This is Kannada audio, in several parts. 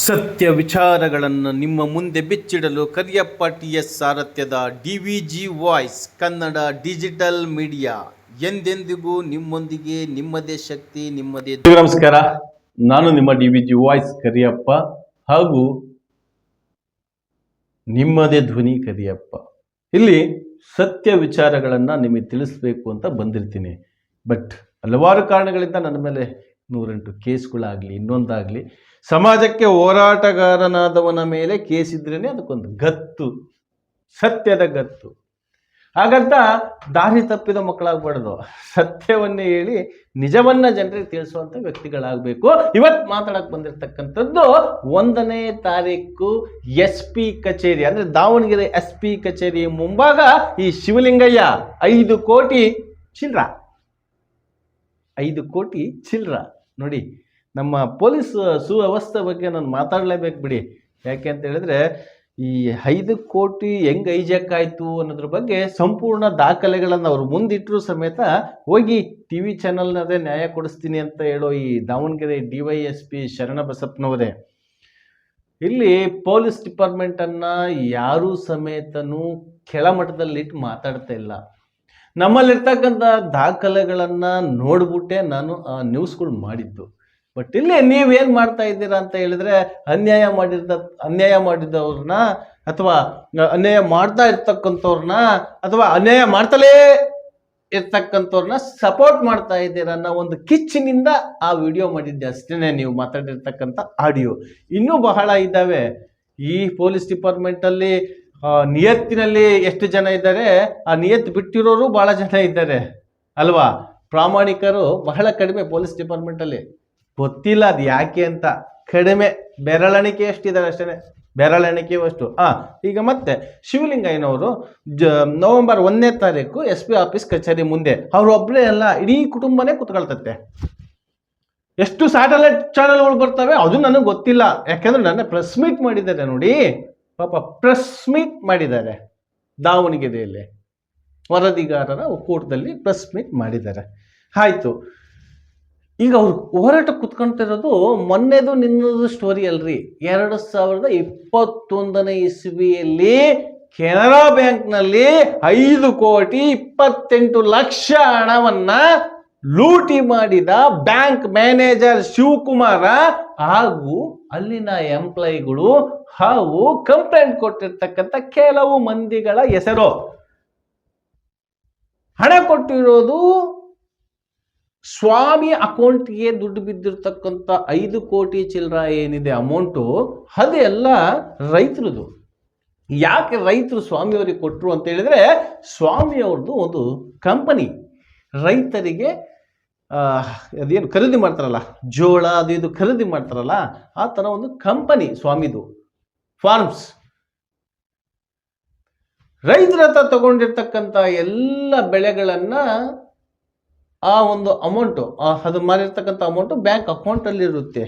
ಸತ್ಯ ವಿಚಾರಗಳನ್ನು ನಿಮ್ಮ ಮುಂದೆ ಬಿಚ್ಚಿಡಲು ಕರಿಯಪ್ಪ ಟಿ.ಎಸ್. ಸಾರಥ್ಯದ DVG. Voice Kannada digital media ಎಂದೆಂದಿಗೂ ನಿಮ್ಮೊಂದಿಗೆ. ನಿಮ್ಮದೇ ಶಕ್ತಿ, ನಿಮ್ಮದೇ. ನಮಸ್ಕಾರ, ನಾನು ನಿಮ್ಮ ಡಿ.ವಿ.ಜಿ. ವಾಯ್ಸ್ ಕರಿಯಪ್ಪ ಹಾಗೂ ನಿಮ್ಮದೇ ಧ್ವನಿ ಕರಿಯಪ್ಪ. ಇಲ್ಲಿ ಸತ್ಯ ವಿಚಾರಗಳನ್ನು ನಿಮಗೆ ತಿಳಿಸ್ಬೇಕು ಅಂತ ಬಂದಿರ್ತೀನಿ. ಬಟ್ ಹಲವಾರು ಕಾರಣಗಳಿಂದ ನನ್ನ ಮೇಲೆ 108 ಕೇಸ್ಗಳಾಗಲಿ ಇನ್ನೊಂದಾಗಲಿ, ಸಮಾಜಕ್ಕೆ ಹೋರಾಟಗಾರನಾದವನ ಮೇಲೆ ಕೇಸ್ ಇದ್ರೇನೆ ಅದಕ್ಕೊಂದು ಗತ್ತು, ಸತ್ಯದ ಗತ್ತು. ಹಾಗಂತ ದಾರಿ ತಪ್ಪಿದ ಮಕ್ಕಳಾಗ್ಬಾರ್ದು. ಸತ್ಯವನ್ನೇ ಹೇಳಿ ನಿಜವನ್ನ ಜನರಿಗೆ ತಿಳಿಸುವಂಥ ವ್ಯಕ್ತಿಗಳಾಗಬೇಕು. ಇವತ್ತು ಮಾತಾಡಕ್ಕೆ ಬಂದಿರತಕ್ಕಂಥದ್ದು 1ನೇ ತಾರೀಕು SP ಕಚೇರಿ, ಅಂದರೆ ದಾವಣಗೆರೆ SP ಕಚೇರಿ ಮುಂಭಾಗ ಈ ಶಿವಲಿಂಗಯ್ಯ 5 ಕೋಟಿ ಚಿಲ್ಲರ 5 ಕೋಟಿ ಚಿಲ್ಲರ. ನೋಡಿ, ನಮ್ಮ ಪೊಲೀಸ್ ಸುವ್ಯವಸ್ಥೆ ಬಗ್ಗೆ ನಾನು ಮಾತಾಡಲೇಬೇಕು ಬಿಡಿ. ಯಾಕೆ ಅಂತ ಹೇಳಿದ್ರೆ, ಈ 5 ಕೋಟಿ ಹೆಂಗೆ ಹೈಜಾಕ್ ಆಯಿತು ಅನ್ನೋದ್ರ ಬಗ್ಗೆ ಸಂಪೂರ್ಣ ದಾಖಲೆಗಳನ್ನು ಅವರು ಮುಂದಿಟ್ಟರು ಸಮೇತ ಹೋಗಿ TV ಚಾನಲ್ನದೇ ನ್ಯಾಯ ಕೊಡಿಸ್ತೀನಿ ಅಂತ ಹೇಳೋ ಈ ದಾವಣಗೆರೆ DYSP ಶರಣಬಸಪ್ಪನವರೇ, ಇಲ್ಲಿ ಪೊಲೀಸ್ ಡಿಪಾರ್ಟ್ಮೆಂಟನ್ನು ಯಾರೂ ಸಮೇತನೂ ಕೆಳಮಟ್ಟದಲ್ಲಿಟ್ಟು ಮಾತಾಡ್ತಾ ಇಲ್ಲ. ನಮ್ಮಲ್ಲಿರ್ತಕ್ಕಂಥ ದಾಖಲೆಗಳನ್ನು ನೋಡ್ಬಿಟ್ಟೆ ನಾನು ಆ ನ್ಯೂಸ್ಗಳು ಮಾಡಿದ್ದು. ಬಟ್ ಇಲ್ಲಿ ನೀವೇನು ಮಾಡ್ತಾ ಇದ್ದೀರಾ ಅಂತ ಹೇಳಿದ್ರೆ, ಅನ್ಯಾಯ ಮಾಡಿದವ್ರನ್ನ ಅಥವಾ ಅನ್ಯಾಯ ಮಾಡ್ತಾ ಇರ್ತಕ್ಕಂಥವ್ರನ್ನ ಅಥವಾ ಅನ್ಯಾಯ ಮಾಡ್ತಲೇ ಇರ್ತಕ್ಕಂಥವ್ರನ್ನ ಸಪೋರ್ಟ್ ಮಾಡ್ತಾ ಇದ್ದೀರಾ ಅನ್ನೋ ಒಂದು ಕಿಚ್ಚಿನಿಂದ ಆ ವಿಡಿಯೋ ಮಾಡಿದ್ದೆ ಅಷ್ಟೇ. ನೀವು ಮಾತಾಡಿರ್ತಕ್ಕಂಥ ಆಡಿಯೋ ಇನ್ನೂ ಬಹಳ ಇದ್ದಾವೆ. ಈ ಪೊಲೀಸ್ ಡಿಪಾರ್ಟ್ಮೆಂಟಲ್ಲಿ ನಿಯತ್ತಿನಲ್ಲಿ ಎಷ್ಟು ಜನ ಇದ್ದಾರೆ, ಆ ನಿಯತ್ತು ಬಿಟ್ಟಿರೋರು ಬಹಳ ಜನ ಇದ್ದಾರೆ ಅಲ್ವಾ. ಪ್ರಾಮಾಣಿಕರು ಬಹಳ ಕಡಿಮೆ ಪೊಲೀಸ್ ಡಿಪಾರ್ಟ್ಮೆಂಟಲ್ಲಿ. ಗೊತ್ತಿಲ್ಲ ಅದು ಯಾಕೆ ಅಂತ. ಕಡಿಮೆ, ಬೆರಳೆಣಿಕೆ ಎಷ್ಟಿದ್ದಾರೆ ಅಷ್ಟೇ, ಬೆರಳೆಣಿಕೆಯಷ್ಟು. ಈಗ ಮತ್ತೆ ಶಿವಲಿಂಗಯ್ಯನವರು ನವೆಂಬರ್ 1ನೇ ತಾರೀಕು SP ಆಫೀಸ್ ಕಚೇರಿ ಮುಂದೆ ಅವರು ಒಬ್ಬರೇ ಅಲ್ಲ, ಇಡೀ ಕುಟುಂಬನೇ ಕುತ್ಕೊಳ್ತತ್ತೆ. ಎಷ್ಟು ಸ್ಯಾಟಲೈಟ್ ಚಾನಲ್ಗಳು ಬರ್ತವೆ ಅದು ನನಗೆ ಗೊತ್ತಿಲ್ಲ. ಯಾಕೆಂದ್ರೆ ನನ್ನ ಪ್ರೆಸ್ ಮೀಟ್ ಮಾಡಿದ್ದಾರೆ ನೋಡಿ, ಪಾಪ ಪ್ರೆಸ್ ಮೀಟ್ ಮಾಡಿದ್ದಾರೆ ದಾವಣಗೆರೆಯಲ್ಲಿ, ವರದಿಗಾರರ ಒಕ್ಕೂಟದಲ್ಲಿ ಪ್ರೆಸ್ ಮೀಟ್ ಮಾಡಿದ್ದಾರೆ. ಆಯಿತು, ಈಗ ಅವ್ರು ಹೋರಾಟ ಕುತ್ಕೊಳ್ತಿರೋದು ಮೊನ್ನೆದು ನಿನ್ನದು ಸ್ಟೋರಿ ಅಲ್ರಿ. 2021ನೇ ಇಸ್ವಿಯಲ್ಲಿ ಕೆನರಾ ಬ್ಯಾಂಕ್ನಲ್ಲಿ 5 ಕೋಟಿ 28 ಲಕ್ಷ ಹಣವನ್ನ ಲೂಟಿ ಮಾಡಿದ ಬ್ಯಾಂಕ್ ಮ್ಯಾನೇಜರ್ ಶಿವಕುಮಾರ ಹಾಗೂ ಅಲ್ಲಿನ ಎಂಪ್ಲಾಯಿಗಳು ಹಾಗೂ ಕಂಪ್ಲೇಂಟ್ ಕೊಟ್ಟಿರ್ತಕ್ಕಂಥ ಕೆಲವು ಮಂದಿಗಳ ಹೆಸರು. ಹಣ ಕೊಟ್ಟಿರೋದು ಸ್ವಾಮಿ ಅಕೌಂಟ್ಗೆ ದುಡ್ಡು ಬಿದ್ದಿರ್ತಕ್ಕಂಥ 5 ಕೋಟಿ ಚಿಲ್ಲರ ಏನಿದೆ ಅಮೌಂಟು, ಅದೆಲ್ಲ ರೈತರದು. ಯಾಕೆ ರೈತರು ಸ್ವಾಮಿಯವರಿಗೆ ಕೊಟ್ಟರು ಅಂತ ಹೇಳಿದ್ರೆ, ಸ್ವಾಮಿಯವ್ರದ್ದು ಒಂದು ಕಂಪನಿ ರೈತರಿಗೆ ಅದೇನು ಖರೀದಿ ಮಾಡ್ತಾರಲ್ಲ, ಜೋಳ ಅದು ಇದು ಖರೀದಿ ಮಾಡ್ತಾರಲ್ಲ, ಆ ಥರ ಒಂದು ಕಂಪನಿ ಸ್ವಾಮಿದು ಫಾರ್ಮ್ಸ್. ರೈತರ ಹತ್ರ ತಗೊಂಡಿರ್ತಕ್ಕಂಥ ಎಲ್ಲ ಬೆಳೆಗಳನ್ನು ಆ ಒಂದು ಅಮೌಂಟು, ಅದು ಮಾರಿರ್ತಕ್ಕಂಥ ಅಮೌಂಟು ಬ್ಯಾಂಕ್ ಅಕೌಂಟಲ್ಲಿ ಇರುತ್ತೆ.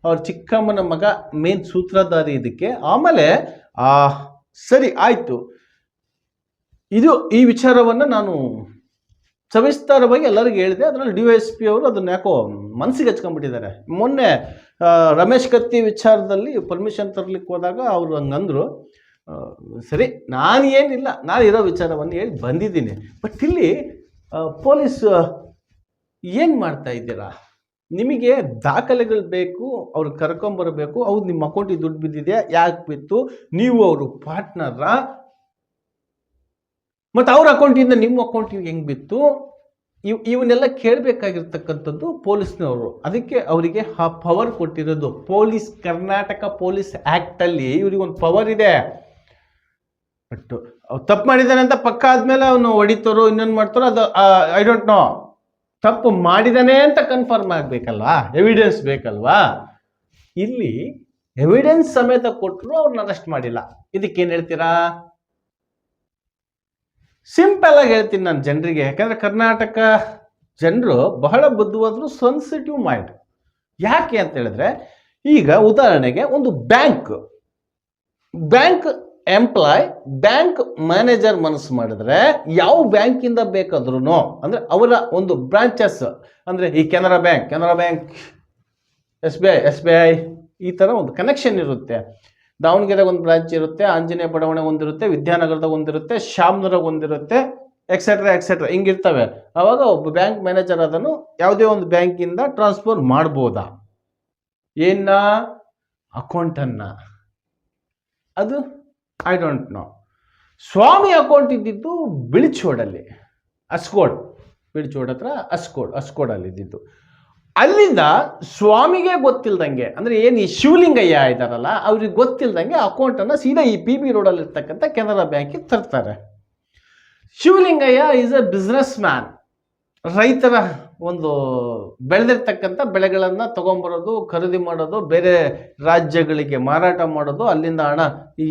ಅವ್ರ ಚಿಕ್ಕಮ್ಮನ ಮಗ ಮೇನ್ ಸೂತ್ರಧಾರಿ ಇದಕ್ಕೆ. ಆಮೇಲೆ ಸರಿ ಆಯಿತು, ಈ ವಿಚಾರವನ್ನು ನಾನು ಸವಿಸ್ತಾರವಾಗಿ ಎಲ್ಲರಿಗೂ ಹೇಳಿದೆ. ಅದರಲ್ಲಿ DYSP ಅವರು ಅದನ್ನ ಯಾಕೋ ಮನಸ್ಸಿಗೆ ಹಚ್ಕೊಂಡ್ಬಿಟ್ಟಿದ್ದಾರೆ. ಮೊನ್ನೆ ರಮೇಶ್ ಕತ್ತಿ ವಿಚಾರದಲ್ಲಿ ಪರ್ಮಿಷನ್ ತರಲಿಕ್ಕೆ ಹೋದಾಗ ಅವರು ಹಂಗಂದ್ರು. ಸರಿ, ನಾನು ಏನಿಲ್ಲ, ನಾನು ಇರೋ ವಿಚಾರವನ್ನು ಹೇಳಿ ಬಂದಿದ್ದೀನಿ. ಬಟ್ ಇಲ್ಲಿ ಪೊಲೀಸ್ ಏನು ಮಾಡ್ತಾ ಇದ್ದೀರಾ? ನಿಮಗೆ ದಾಖಲೆಗಳು ಬೇಕು, ಅವ್ರು ಕರ್ಕೊಂಬರಬೇಕು. ಹೌದು, ನಿಮ್ಮ ಅಕೌಂಟಿಗೆ ದುಡ್ಡು ಬಿದ್ದಿದೆಯಾ, ಯಾಕೆ ಬಿತ್ತು, ನೀವು ಅವರು ಪಾರ್ಟ್ನರಾ, ಮತ್ತು ಅವ್ರ ಅಕೌಂಟಿಂದ ನಿಮ್ಮ ಅಕೌಂಟಿಗೆ ಹೆಂಗೆ ಬಿತ್ತು, ಇವನ್ನೆಲ್ಲ ಕೇಳಬೇಕಾಗಿರ್ತಕ್ಕಂಥದ್ದು ಪೊಲೀಸ್ನವರು. ಅದಕ್ಕೆ ಅವರಿಗೆ ಆ ಪವರ್ ಕೊಟ್ಟಿರೋದು. ಕರ್ನಾಟಕ ಪೊಲೀಸ್ ಆ್ಯಕ್ಟಲ್ಲಿ ಇವರಿಗೊಂದು ಪವರ್ ಇದೆ. ಬಟ್ ಅವ್ರು ತಪ್ಪು ಮಾಡಿದ್ದಾನೆ ಅಂತ ಪಕ್ಕ ಆದಮೇಲೆ ಅವನು ಹೊಡಿತಾರೋ ಇನ್ನೊಂದು ಮಾಡ್ತಾರೋ, ಅದು ಐ ಡೋಂಟ್ ನೋ. ತಪ್ಪು ಮಾಡಿದಾನೆ ಅಂತ ಕನ್ಫರ್ಮ್ ಆಗಬೇಕಲ್ವಾ, ಎವಿಡೆನ್ಸ್ ಬೇಕಲ್ವಾ. ಇಲ್ಲಿ ಎವಿಡೆನ್ಸ್ ಸಮೇತ ಕೊಟ್ಟರು ಅವ್ರನ್ನ ಅರೆಸ್ಟ್ ಮಾಡಿಲ್ಲ. ಇದಕ್ಕೇನು ಹೇಳ್ತೀರಾ? ಸಿಂಪಲ್ ಆಗಿ ಹೇಳ್ತೀನಿ ನಾನು ಜನರಿಗೆ. ಯಾಕಂದ್ರೆ ಕರ್ನಾಟಕ ಜನರು ಬಹಳ ಬುದ್ಧಿವಾದ್ರು, ಸೆನ್ಸಿಟಿವ್ ಮೈಂಡ್. ಯಾಕೆ ಅಂತ ಹೇಳಿದ್ರೆ, ಈಗ ಉದಾಹರಣೆಗೆ ಒಂದು ಬ್ಯಾಂಕ್ ಎಂಪ್ಲಾಯ್, ಬ್ಯಾಂಕ್ ಮ್ಯಾನೇಜರ್ ಮನಸ್ಸು ಮಾಡಿದ್ರೆ ಯಾವ ಬ್ಯಾಂಕಿಂದ ಬೇಕಾದ್ರೂ, ಅಂದ್ರೆ ಅವರ ಒಂದು ಬ್ರಾಂಚಸ್, ಅಂದ್ರೆ ಈ ಕೆನರಾ ಬ್ಯಾಂಕ್, SBI, ಈ ಥರ ಒಂದು ಕನೆಕ್ಷನ್ ಇರುತ್ತೆ. ದಾವಣಗೆರೆಗೆ ಒಂದು ಬ್ರಾಂಚ್ ಇರುತ್ತೆ, ಆಂಜನೇಯ ಬಡಾವಣೆಗೆ ಒಂದಿರುತ್ತೆ, ವಿದ್ಯಾನಗರದಾಗ ಒಂದಿರುತ್ತೆ, ಶಾಮ್ನೂರಾಗ ಒಂದಿರುತ್ತೆ, ಎಕ್ಸೆಟ್ರಾ ಎಕ್ಸೆಟ್ರಾ ಹಿಂಗಿರ್ತವೆ. ಆವಾಗ ಒಬ್ಬ ಬ್ಯಾಂಕ್ ಮ್ಯಾನೇಜರ್ ಅದನ್ನು ಯಾವುದೇ ಒಂದು ಬ್ಯಾಂಕಿಂದ ಟ್ರಾನ್ಸ್ಫರ್ ಮಾಡ್ಬೋದಾ? ಏನ ಅಕೌಂಟನ್ನು? ಅದು ಐ ಡೋಂಟ್ ನೋ. ಸ್ವಾಮಿ ಅಕೌಂಟ್ ಇದ್ದಿದ್ದು ಬಿಳಿಚೋಡಲ್ಲಿ, ಅಸ್ಕೋಡ್, ಬಿಳಿಚೋಡ್ ಹತ್ರ ಅಸ್ಕೋಡಲ್ಲಿ ಇದ್ದಿದ್ದು. ಅಲ್ಲಿಂದ ಸ್ವಾಮಿಗೆ ಗೊತ್ತಿಲ್ದಂಗೆ, ಅಂದರೆ ಏನು ಈ ಶಿವಲಿಂಗಯ್ಯ ಇದ್ದಾರಲ್ಲ ಅವ್ರಿಗೆ ಗೊತ್ತಿಲ್ದಂಗೆ ಅಕೌಂಟನ್ನು ಸೀದಾ ಈ ಪಿ ಬಿ ರೋಡಲ್ಲಿ ಇರ್ತಕ್ಕಂಥ ಕೆನರಾ ಬ್ಯಾಂಕಿಗೆ ತರ್ತಾರೆ. Shivalingaiah is A business man. ರೈತರ ಒಂದು ಬೆಳೆದಿರ್ತಕ್ಕಂಥ ಬೆಳೆಗಳನ್ನು ತೊಗೊಂಬರೋದು, ಖರೀದಿ ಮಾಡೋದು, ಬೇರೆ ರಾಜ್ಯಗಳಿಗೆ ಮಾರಾಟ ಮಾಡೋದು, ಅಲ್ಲಿಂದ ಹಣ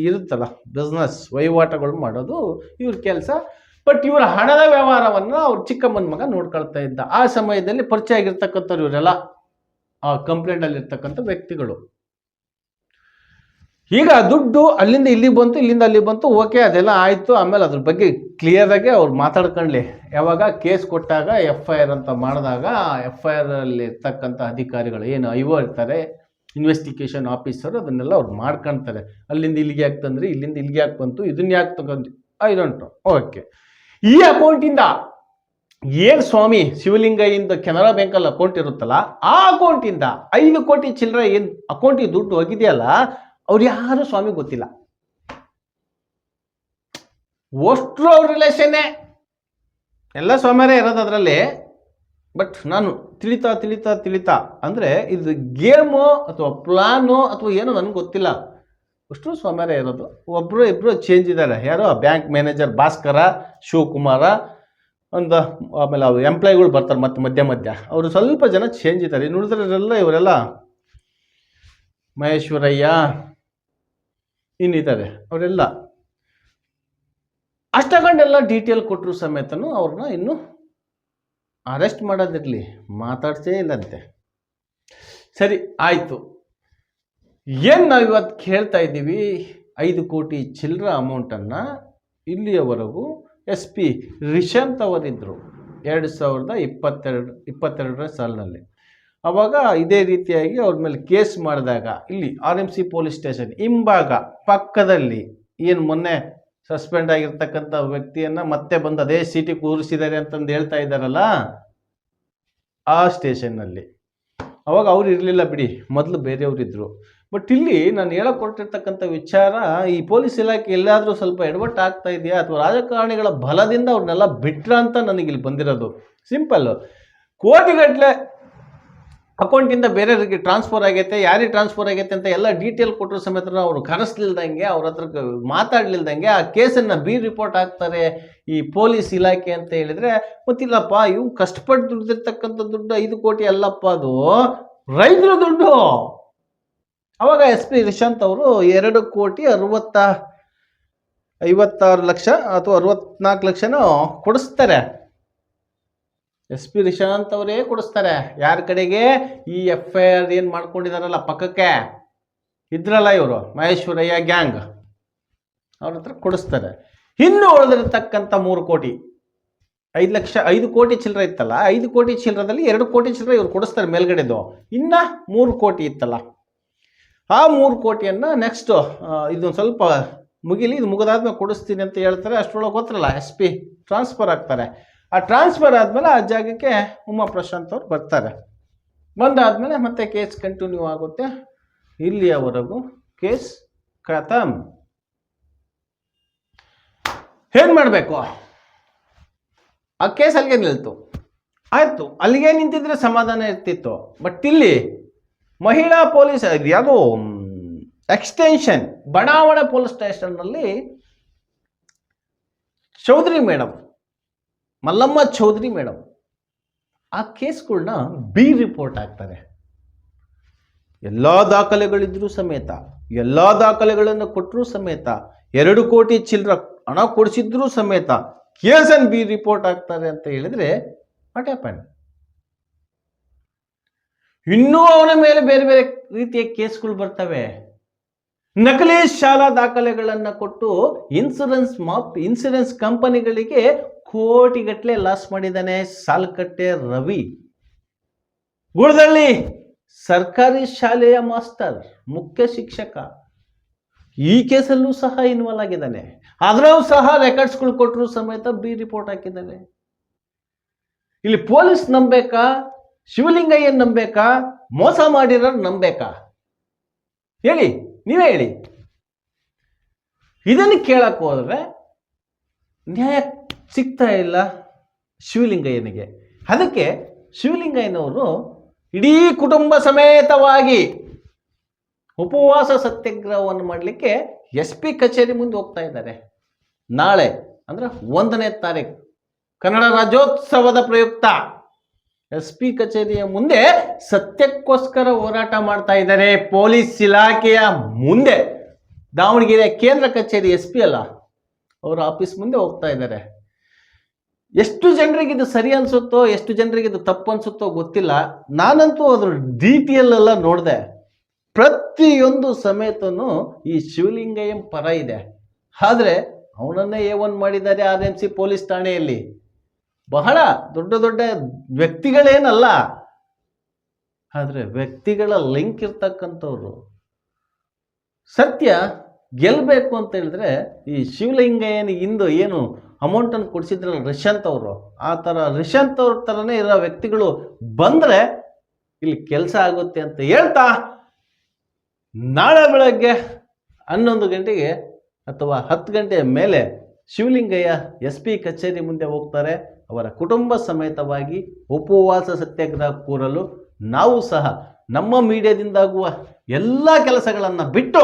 ಇರುತ್ತಲ್ಲ ಬಿಸ್ನೆಸ್ ವಹಿವಾಟುಗಳು ಮಾಡೋದು ಇವ್ರ ಕೆಲಸ. ಬಟ್ ಇವರ ಹಣದ ವ್ಯವಹಾರವನ್ನು ಅವ್ರ ಚಿಕ್ಕಮ್ಮನ ಮಗ ನೋಡ್ಕೊಳ್ತಾ ಇದ್ದ. ಆ ಸಮಯದಲ್ಲಿ ಪರಿಚಯ ಆಗಿರ್ತಕ್ಕಂಥವ್ರು ಇವರೆಲ್ಲ ಆ ಕಂಪ್ಲೇಂಟಲ್ಲಿ ಇರ್ತಕ್ಕಂಥ ವ್ಯಕ್ತಿಗಳು. ಈಗ ದುಡ್ಡು ಅಲ್ಲಿಂದ ಇಲ್ಲಿಗೆ ಬಂತು, ಇಲ್ಲಿಂದ ಅಲ್ಲಿ ಬಂತು, ಓಕೆ ಅದೆಲ್ಲ ಆಯಿತು. ಆಮೇಲೆ ಅದ್ರ ಬಗ್ಗೆ ಕ್ಲಿಯರಾಗಿ ಅವ್ರು ಮಾತಾಡ್ಕೊಳ್ಳಿ. ಯಾವಾಗ ಕೇಸ್ ಕೊಟ್ಟಾಗ FIR ಅಂತ ಮಾಡಿದಾಗ FIR ಅಲ್ಲಿ ಇರ್ತಕ್ಕಂಥ ಅಧಿಕಾರಿಗಳು ಏನು IO ಇರ್ತಾರೆ, ಇನ್ವೆಸ್ಟಿಗೇಷನ್ ಆಫೀಸರ್, ಅದನ್ನೆಲ್ಲ ಅವ್ರು ಮಾಡ್ಕೊಳ್ತಾರೆ. ಅಲ್ಲಿಂದ ಇಲ್ಲಿಗೆ ಯಾಕೆ ತಂದ್ರಿ, ಇಲ್ಲಿಂದ ಇಲ್ಲಿಗೆ ಯಾಕೆ ಬಂತು, ಇದನ್ನ ಯಾಕೆ ತಗೊಂಡ್ರಿ, ಐ ಡೋಂಟ್ ನೋ. ಓಕೆ, ಈ ಅಕೌಂಟಿಂದ ಏನು ಸ್ವಾಮಿ ಶಿವಲಿಂಗಯ್ಯಿಂದ ಕೆನರಾ ಬ್ಯಾಂಕಲ್ಲಿ ಅಕೌಂಟ್ ಇರುತ್ತಲ್ಲ, ಆ ಅಕೌಂಟಿಂದ 5 ಕೋಟಿ ಚಿಲ್ಲರೆ ಏನು ಅಕೌಂಟಿಗೆ ದುಡ್ಡು ಹೋಗಿದೆಯಲ್ಲ, ಅವ್ರು ಯಾರು ಸ್ವಾಮಿ ಗೊತ್ತಿಲ್ಲ. ಅಷ್ಟು ಅವ್ರ ರಿಲೇಷನ್ನೇ ಎಲ್ಲ ಸ್ವಾಮಿಯರೇ ಇರೋದು ಅದರಲ್ಲಿ. ಬಟ್ ನಾನು ತಿಳಿತಾ ಅಂದರೆ ಇದು ಗೇಮು ಅಥವಾ ಪ್ಲಾನು ಅಥವಾ ಏನೋ ನನಗೆ ಗೊತ್ತಿಲ್ಲ. ಅಷ್ಟು ಸ್ವಾಮಿಯರೇ ಇರೋದು. ಒಬ್ಬರು ಇಬ್ಬರು ಚೇಂಜ್ ಇದ್ದಾರೆ. ಯಾರು? ಬ್ಯಾಂಕ್ ಮ್ಯಾನೇಜರ್ ಭಾಸ್ಕರ, ಶಿವಕುಮಾರ, ಒಂದು ಆಮೇಲೆ ಅವ್ರು ಎಂಪ್ಲಾಯಿಗಳು ಬರ್ತಾರೆ ಮತ್ತೆ ಮಧ್ಯ ಅವರು ಸ್ವಲ್ಪ ಜನ ಚೇಂಜ್ ಇದ್ದಾರೆ. ಇನ್ನು ಉಳಿದ್ರೆಲ್ಲ ಇವರೆಲ್ಲ ಮಹೇಶ್ವರಯ್ಯ ಇನ್ನಿದ್ದಾರೆ, ಅವರೆಲ್ಲ ಅಷ್ಟಕೊಂಡೆಲ್ಲ ಡೀಟೇಲ್ ಕೊಟ್ಟರು ಸಮೇತನೂ ಅವ್ರನ್ನ ಇನ್ನೂ ಅರೆಸ್ಟ್ ಮಾಡೋದಿರಲಿ, ಮಾತಾಡ್ಸೇ ಇಲ್ಲಂತೆ. ಸರಿ ಆಯಿತು. ಏನು ನಾವು ಇವತ್ತು ಕೇಳ್ತಾ ಇದ್ದೀವಿ, 5 ಕೋಟಿ ಚಿಲ್ಲರ ಅಮೌಂಟನ್ನು ಇಲ್ಲಿಯವರೆಗೂ SP ರಿಶಾಂತ್ ಅವರಿದ್ದರು 2022ರ ಸಾಲಿನಲ್ಲಿ. ಆವಾಗ ಇದೇ ರೀತಿಯಾಗಿ ಅವ್ರ ಮೇಲೆ ಕೇಸ್ ಮಾಡಿದಾಗ ಇಲ್ಲಿ RMC ಪೊಲೀಸ್ ಸ್ಟೇಷನ್ ಹಿಂಭಾಗ ಪಕ್ಕದಲ್ಲಿ ಏನು ಮೊನ್ನೆ ಸಸ್ಪೆಂಡ್ ಆಗಿರ್ತಕ್ಕಂಥ ವ್ಯಕ್ತಿಯನ್ನು ಮತ್ತೆ ಬಂದು ಅದೇ ಸೀಟಿ ಕೂರಿಸಿದ್ದಾರೆ ಅಂತಂದು ಹೇಳ್ತಾ ಇದ್ದಾರಲ್ಲ, ಆ ಸ್ಟೇಷನ್ನಲ್ಲಿ ಅವಾಗ ಅವ್ರು ಇರಲಿಲ್ಲ ಬಿಡಿ, ಮೊದಲು ಬೇರೆಯವರಿದ್ದರು. ಬಟ್ ಇಲ್ಲಿ ನಾನು ಹೇಳಕೊಟ್ಟಿರ್ತಕ್ಕಂಥ ವಿಚಾರ, ಈ ಪೊಲೀಸ್ ಇಲಾಖೆ ಎಲ್ಲಾದರೂ ಸ್ವಲ್ಪ ಎಡವಟ್ಟು ಆಗ್ತಾ ಇದೆಯಾ ಅಥವಾ ರಾಜಕಾರಣಿಗಳ ಬಲದಿಂದ ಅವ್ರನ್ನೆಲ್ಲ ಬಿಟ್ರ ಅಂತ ನನಗಿಲ್ಲಿ ಬಂದಿರೋದು. ಸಿಂಪಲ್ಲು, ಕೋಟಿಗಟ್ಟಲೆ ಅಕೌಂಟಿಂದ ಬೇರೆಯವರಿಗೆ ಟ್ರಾನ್ಸ್ಫರ್ ಆಗೈತೆ, ಯಾರಿಗೆ ಟ್ರಾನ್ಸ್ಫರ್ ಆಗೈತೆ ಅಂತ ಎಲ್ಲ ಡೀಟೇಲ್ ಕೊಟ್ಟರು ಸಮೇತ ಅವರು ಕರೆಸ್ಲಿಲ್ದಂಗೆ, ಅವ್ರ ಹತ್ರ ಮಾತಾಡಲಿಲ್ದಂಗೆ ಆ ಕೇಸನ್ನು ರಿಪೋರ್ಟ್ ಆಗ್ತಾರೆ ಈ ಪೊಲೀಸ್ ಇಲಾಖೆ ಅಂತ ಹೇಳಿದರೆ, ಗೊತ್ತಿಲ್ಲಪ್ಪ ಇವು ಕಷ್ಟಪಟ್ಟು ದುಡ್ದಿರ್ತಕ್ಕಂಥ ದುಡ್ಡು 5 ಕೋಟಿ ಅಲ್ಲಪ್ಪ, ಅದು ರೈತರ ದುಡ್ಡು. ಅವಾಗ SP ರಿಶಾಂತ್ ಅವರು 2,56 ಲಕ್ಷ ಅಥವಾ 64 ಲಕ್ಷನೂ ಕೊಡಿಸ್ತಾರೆ. SP ರಿಶಾಂತ್ ಅವರೇ ಕೊಡಿಸ್ತಾರೆ. ಯಾರ ಕಡೆಗೆ? ಈ FIR ಏನು ಮಾಡ್ಕೊಂಡಿದಾರಲ್ಲ ಪಕ್ಕಕ್ಕೆ ಇದ್ರಲ್ಲ ಇವರು ಮಹೇಶ್ವರಯ್ಯ ಗ್ಯಾಂಗ್, ಅವ್ರ ಹತ್ರ ಕೊಡಿಸ್ತಾರೆ. ಇನ್ನು ಉಳಿದಿರತಕ್ಕಂಥ 3 ಕೋಟಿ 5 ಕೋಟಿ ಚಿಲ್ಲರೆ ಇತ್ತಲ್ಲ, 5 ಕೋಟಿ ಚಿಲ್ಲರದಲ್ಲಿ 2 ಕೋಟಿ ಚಿಲ್ಲರೆ ಇವ್ರು ಕೊಡಿಸ್ತಾರೆ ಮೇಲ್ಗಡೆದು. ಇನ್ನು 3 ಕೋಟಿ ಇತ್ತಲ್ಲ, ಆ 3 ಕೋಟಿಯನ್ನು ನೆಕ್ಸ್ಟು ಇದೊಂದು ಸ್ವಲ್ಪ ಮುಗಿಲಿ, ಇದು ಮುಗಿದಾದ್ಮೇಲೆ ಕೊಡಿಸ್ತೀನಿ ಅಂತ ಹೇಳ್ತಾರೆ. ಅಷ್ಟರೊಳಗೆ ಗೊತ್ತಲ್ಲ SP ಟ್ರಾನ್ಸ್ಫರ್ ಆಗ್ತಾರೆ. ಆ ಟ್ರಾನ್ಸ್ಫರ್ ಆದಮೇಲೆ ಆ ಜಾಗಕ್ಕೆ ಉಮಾ ಪ್ರಶಾಂತ್ ಅವ್ರು ಬರ್ತಾರೆ. ಬಂದಾದಮೇಲೆ ಮತ್ತೆ ಕೇಸ್ ಕಂಟಿನ್ಯೂ ಆಗುತ್ತೆ. ಇಲ್ಲಿಯವರೆಗೂ ಕೇಸ್ ಖತಮ್. ಏನು ಮಾಡಬೇಕು? ಆ ಕೇಸ್ ಅಲ್ಲಿಗೆ ನಿಲ್ತು, ಆಯಿತು, ಅಲ್ಲಿಗೆ ನಿಂತಿದ್ರೆ ಸಮಾಧಾನ ಇರ್ತಿತ್ತು. ಬಟ್ ಇಲ್ಲಿ ಮಹಿಳಾ ಪೊಲೀಸ್ ಯಾವುದೋ ಎಕ್ಸ್ಟೆನ್ಷನ್ ಬಡಾವಣೆ ಪೊಲೀಸ್ ಸ್ಟೇಷನ್ನಲ್ಲಿ ಚೌಧರಿ ಮೇಡಮ್, ಮಲ್ಲಮ್ಮ ಚೌಧರಿ ಮೇಡಮ್ ಆ ಕೇಸ್ಗಳನ್ನ ರಿಪೋರ್ಟ್ ಆಗ್ತಾರೆ. ಎಲ್ಲ ದಾಖಲೆಗಳಿದ್ರೂ ಸಮೇತ, ಎಲ್ಲ ದಾಖಲೆಗಳನ್ನು ಕೊಟ್ಟರೂ ಸಮೇತ, 2 ಕೋಟಿ ಚಿಲ್ಲರ ಹಣ ಕೊಡಿಸಿದ್ರೂ ಸಮೇತ ಕೇಸನ್ನು ರಿಪೋರ್ಟ್ ಆಗ್ತಾರೆ ಅಂತ ಹೇಳಿದ್ರೆ ವಾಟ್ ಹ್ಯಾಪನ್? ಇನ್ನೂ ಅವನ ಮೇಲೆ ಬೇರೆ ಬೇರೆ ರೀತಿಯ ಕೇಸ್ಗಳು ಬರ್ತವೆ. ನಕಲಿ ಶಾಲಾ ದಾಖಲೆಗಳನ್ನು ಕೊಟ್ಟು ಇನ್ಸೂರೆನ್ಸ್ ಕಂಪನಿಗಳಿಗೆ ಕೋಟಿಗಟ್ಟಲೆ ಲಾಸ್ ಮಾಡಿದ್ದಾನೆ ಸಾಲಕಟ್ಟೆ ರವಿ. ಗುಳದಳ್ಳಿ ಸರ್ಕಾರಿ ಶಾಲೆಯ ಮಾಸ್ಟರ್, ಮುಖ್ಯ ಶಿಕ್ಷಕ, ಈ ಕೇಸಲ್ಲೂ ಸಹ ಇನ್ವಾಲ್ವ್ ಆಗಿದ್ದಾನೆ. ಅದರಲ್ಲೂ ಸಹ ರೆಕಾರ್ಡ್ಸ್ಗಳು ಕೊಟ್ಟರು ಸಮೇತ ಬಿ ರಿಪೋರ್ಟ್ ಹಾಕಿದ್ದಾನೆ. ಇಲ್ಲಿ ಪೊಲೀಸ್ ನಂಬೇಕಾ, ಶಿವಲಿಂಗಯ್ಯನ್ ನಂಬೇಕಾ, ಮೋಸ ಮಾಡಿರೋರು ನಂಬೇಕಾ? ಹೇಳಿ, ನೀವೇ ಹೇಳಿ. ಇದನ್ನು ಕೇಳಕ್ಕೆ ಹೋದ್ರೆ ನ್ಯಾಯ ಸಿಗ್ತಾ ಇಲ್ಲ ಶಿವಲಿಂಗಯ್ಯನಿಗೆ. ಅದಕ್ಕೆ ಶಿವಲಿಂಗಯ್ಯನವರು ಇಡೀ ಕುಟುಂಬ ಸಮೇತವಾಗಿ ಉಪವಾಸ ಸತ್ಯಾಗ್ರಹವನ್ನು ಮಾಡಲಿಕ್ಕೆ SP ಕಚೇರಿ ಮುಂದೆ ಹೋಗ್ತಾ ಇದ್ದಾರೆ. ನಾಳೆ ಅಂದ್ರೆ 1ನೇ ತಾರೀಕು ಕನ್ನಡ ರಾಜ್ಯೋತ್ಸವದ ಪ್ರಯುಕ್ತ SP ಕಚೇರಿಯ ಮುಂದೆ ಸತ್ಯಕ್ಕೋಸ್ಕರ ಹೋರಾಟ ಮಾಡ್ತಾ ಇದ್ದಾರೆ. ಪೊಲೀಸ್ ಇಲಾಖೆಯ ಮುಂದೆ, ದಾವಣಗೆರೆ ಕೇಂದ್ರ ಕಚೇರಿ SP ಅಲ್ಲ, ಅವರ ಆಫೀಸ್ ಮುಂದೆ ಹೋಗ್ತಾ ಇದ್ದಾರೆ. ಎಷ್ಟು ಜನರಿಗೆ ಇದು ಸರಿ ಅನ್ಸುತ್ತೋ, ಎಷ್ಟು ಜನರಿಗೆ ಇದು ತಪ್ಪು ಅನ್ಸುತ್ತೋ ಗೊತ್ತಿಲ್ಲ. ನಾನಂತೂ ಅದ್ರ DTL ಎಲ್ಲ ನೋಡಿದೆ. ಪ್ರತಿಯೊಂದು ಸಮೇತನು ಈ ಶಿವಲಿಂಗಯ್ಯಂ ಪರ ಇದೆ. ಆದರೆ ಅವನನ್ನೇ A1 ಮಾಡಿದ್ದಾರೆ RMC ಪೊಲೀಸ್ ಠಾಣೆಯಲ್ಲಿ. ಬಹಳ ದೊಡ್ಡ ದೊಡ್ಡ ವ್ಯಕ್ತಿಗಳೇನಲ್ಲ, ಆದರೆ ವ್ಯಕ್ತಿಗಳ ಲಿಂಕ್ ಇರ್ತಕ್ಕಂಥವ್ರು. ಸತ್ಯ ಗೆಲ್ಲಬೇಕು ಅಂತ ಹೇಳಿದ್ರೆ ಈ ಶಿವಲಿಂಗಯ್ಯನಿಗೆ ಇಂದು ಏನು ಅಮೌಂಟನ್ನು ಕೊಡಿಸಿದ್ರಲ್ಲ ರಿಷಂತ್ ಅವರು, ಆ ಥರ ರಿಷಂತ್ ಅವ್ರ ಥರನೇ ಇರೋ ವ್ಯಕ್ತಿಗಳು ಬಂದರೆ ಇಲ್ಲಿ ಕೆಲಸ ಆಗುತ್ತೆ ಅಂತ ಹೇಳ್ತಾ, ನಾಳೆ ಬೆಳಗ್ಗೆ 11 ಗಂಟೆಗೆ ಅಥವಾ 10 ಗಂಟೆಯ ಮೇಲೆ ಶಿವಲಿಂಗಯ್ಯ SP ಕಚೇರಿ ಮುಂದೆ ಹೋಗ್ತಾರೆ. ಅವರ ಕುಟುಂಬ ಸಮೇತವಾಗಿ ಉಪವಾಸ ಸತ್ಯಾಗ್ರಹ ಕೂರಲು ನಾವು ಸಹ ನಮ್ಮ ಮೀಡಿಯಾದಿಂದಾಗುವ ಎಲ್ಲ ಕೆಲಸಗಳನ್ನು ಬಿಟ್ಟು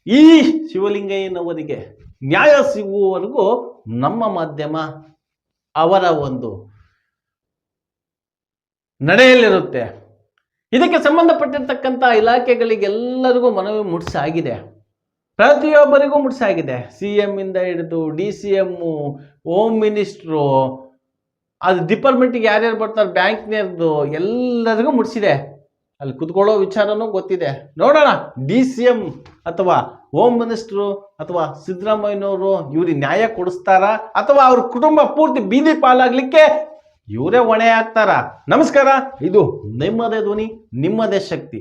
ಈ ಶಿವಲಿಂಗಯ್ಯನವರಿಗೆ ನ್ಯಾಯ ಸಿಗುವವರೆಗೂ ನಮ್ಮ ಮಾಧ್ಯಮ ಅವರ ಒಂದು ನಡೆಯಲಿರುತ್ತೆ. ಇದಕ್ಕೆ ಸಂಬಂಧಪಟ್ಟಿರ್ತಕ್ಕಂಥ ಇಲಾಖೆಗಳಿಗೆಲ್ಲರಿಗೂ ಮನವಿ ಮುಟ್ಟಿಸಾಗಿದೆ, ಪ್ರತಿಯೊಬ್ಬರಿಗೂ ಮುಟ್ಟಿಸಾಗಿದೆ. CM ಇಂದ ಹಿಡಿದು DCM, ಹೋಮ್ ಮಿನಿಸ್ಟ್ರು, ಅದು ಡಿಪಾರ್ಟ್ಮೆಂಟಿಗೆ ಯಾರ್ಯಾರು ಬರ್ತಾರೆ, ಬ್ಯಾಂಕ್ನವ್ರದ್ದು ಎಲ್ಲರಿಗೂ ಮುಟ್ಟಿಸಿದೆ. ಅಲ್ಲಿ ಕುತ್ಕೊಳ್ಳೋ ವಿಚಾರನೂ ಗೊತ್ತಿದೆ. ನೋಡೋಣ DCM ಅಥವಾ ಹೋಮ್ ಮಿನಿಸ್ಟ್ರು ಅಥವಾ ಸಿದ್ದರಾಮಯ್ಯನವರು ಇವ್ರಿಗೆ ನ್ಯಾಯ ಕೊಡಿಸ್ತಾರಾ ಅಥವಾ ಅವ್ರ ಕುಟುಂಬ ಪೂರ್ತಿ ಬೀದಿ ಪಾಲಾಗ್ಲಿಕ್ಕೆ ಇವರೇ ಹೊಣೆ ಆಗ್ತಾರಾ? ನಮಸ್ಕಾರ, ಇದು ನಿಮ್ಮದೇ ಧ್ವನಿ, ನಿಮ್ಮದೇ ಶಕ್ತಿ.